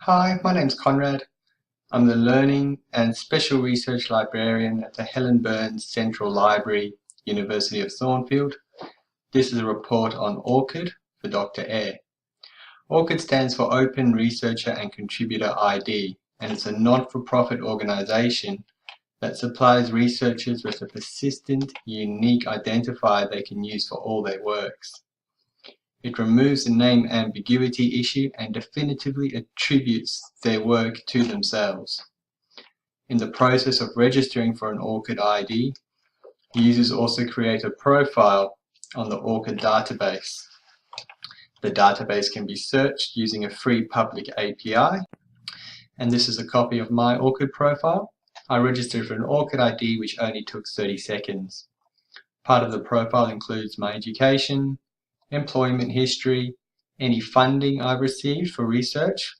Hi, my name's Conrad. I'm the Learning and Special Research Librarian at the Helen Burns Central Library, University of Thornfield. This is a report on Orcid for Dr. Eyre. Orcid stands for Open Researcher and Contributor ID, and it's a not-for-profit organisation that supplies researchers with a persistent, unique identifier they can use for all their works. It removes the name ambiguity issue and definitively attributes their work to themselves. In the process of registering for an Orcid ID, users also create a profile on the Orcid database. The database can be searched using a free public API, and this is a copy of my Orcid profile. I registered for an Orcid ID which only took 30 seconds. Part of the profile includes my education, employment history, any funding I've received for research,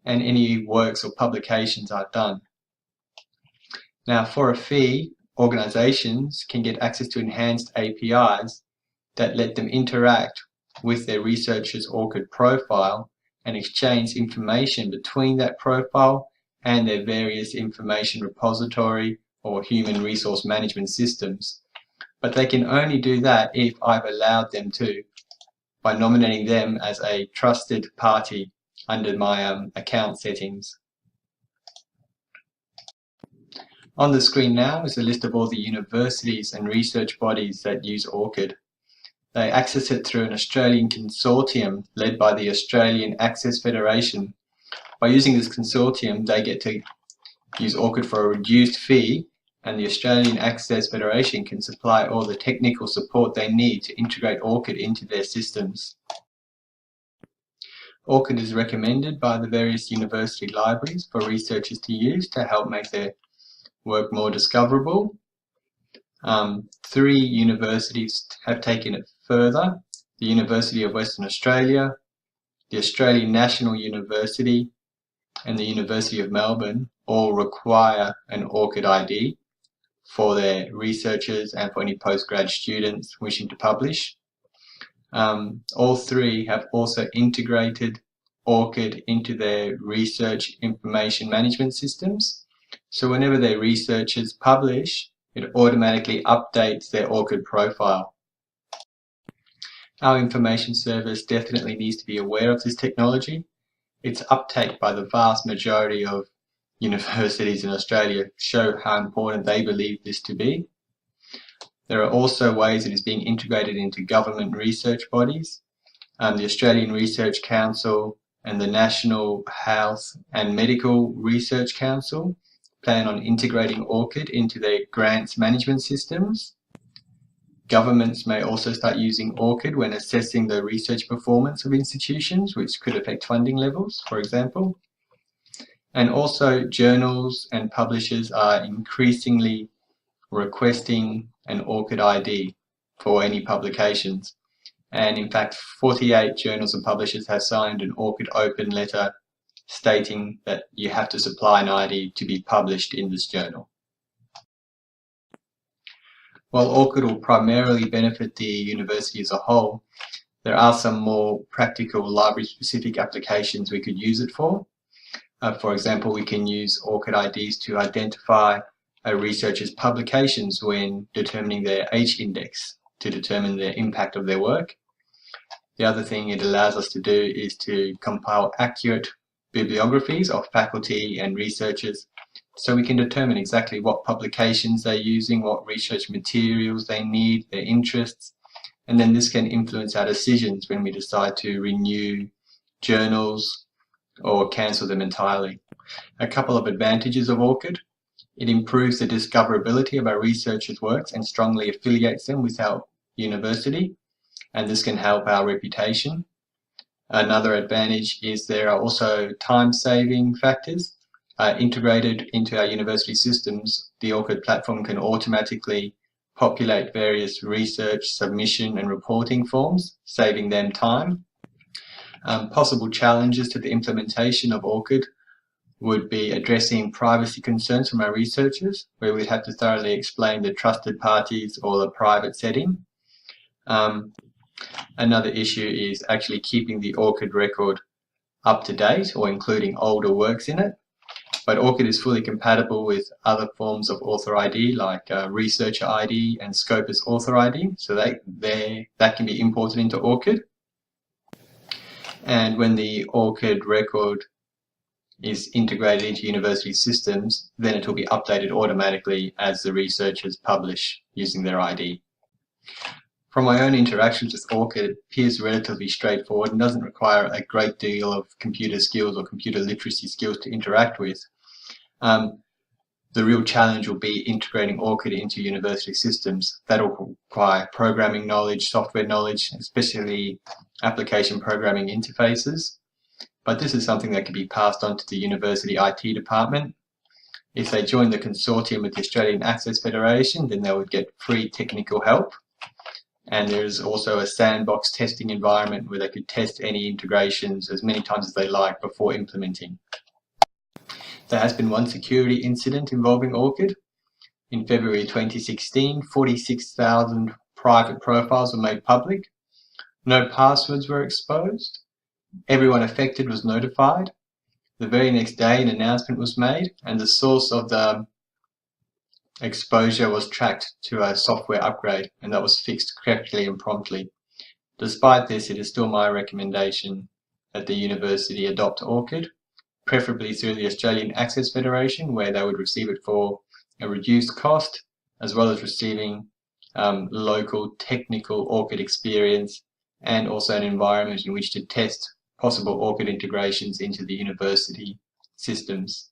and any works or publications I've done. Now, for a fee, organizations can get access to enhanced APIs that let them interact with their researchers' Orcid profile and exchange information between that profile and their various information repository or human resource management systems. But they can only do that if I've allowed them to, by nominating them as a trusted party under my account settings. On the screen now is a list of all the universities and research bodies that use Orcid. They access it through an Australian consortium led by the Australian Access Federation. By using this consortium, they get to use Orcid for a reduced fee, and the Australian Access Federation can supply all the technical support they need to integrate Orcid into their systems. Orcid is recommended by the various university libraries for researchers to use to help make their work more discoverable. 3 universities have taken it further: the University of Western Australia, the Australian National University, and the University of Melbourne all require an Orcid ID for their researchers and for any postgrad students wishing to publish. All 3 have also integrated Orcid into their research information management systems. So whenever their researchers publish, it automatically updates their Orcid profile. Our information service definitely needs to be aware of this technology. Its uptake by the vast majority of universities in Australia show how important they believe this to be. There are also ways it is being integrated into government research bodies. The Australian Research Council and the National Health and Medical Research Council plan on integrating Orcid into their grants management systems. Governments may also start using Orcid when assessing the research performance of institutions, which could affect funding levels, for example. And also, journals and publishers are increasingly requesting an Orcid ID for any publications. And in fact, 48 journals and publishers have signed an Orcid open letter stating that you have to supply an ID to be published in this journal. While Orcid will primarily benefit the university as a whole, there are some more practical library-specific applications we could use it for. For example, we can use Orcid IDs to identify a researcher's publications when determining their H-index to determine the impact of their work. The other thing it allows us to do is to compile accurate bibliographies of faculty and researchers, so we can determine exactly what publications they're using, what research materials they need, their interests, and then this can influence our decisions when we decide to renew journals or cancel them entirely. A couple of advantages of Orcid: it improves the discoverability of our researchers' works and strongly affiliates them with our university, and this can help our reputation. Another advantage is there are also time-saving factors. Integrated into our university systems, the Orcid platform can automatically populate various research, submission and reporting forms, saving them time. Possible challenges to the implementation of Orcid would be addressing privacy concerns from our researchers, where we'd have to thoroughly explain the trusted parties or the private setting. Another issue is actually keeping the Orcid record up to date or including older works in it. But Orcid is fully compatible with other forms of author ID like Researcher ID and Scopus Author ID, so that can be imported into Orcid. And when the Orcid record is integrated into university systems, then it will be updated automatically as the researchers publish using their ID. From my own interactions with Orcid, it appears relatively straightforward and doesn't require a great deal of computer skills or computer literacy skills to interact with. The real challenge will be integrating Orcid into university systems. That will require programming knowledge, software knowledge, especially application programming interfaces. But this is something that can be passed on to the university IT department. If they join the consortium with the Australian Access Federation, then they would get free technical help. And there's also a sandbox testing environment where they could test any integrations as many times as they like before implementing. There has been one security incident involving Orcid. In February 2016, 46,000 private profiles were made public. No passwords were exposed. Everyone affected was notified. The very next day, an announcement was made, and the source of the exposure was tracked to a software upgrade, and that was fixed correctly and promptly. Despite this, it is still my recommendation that the university adopt Orcid, preferably through the Australian Access Federation, where they would receive it for a reduced cost, as well as receiving local technical Orcid experience and also an environment in which to test possible Orcid integrations into the university systems.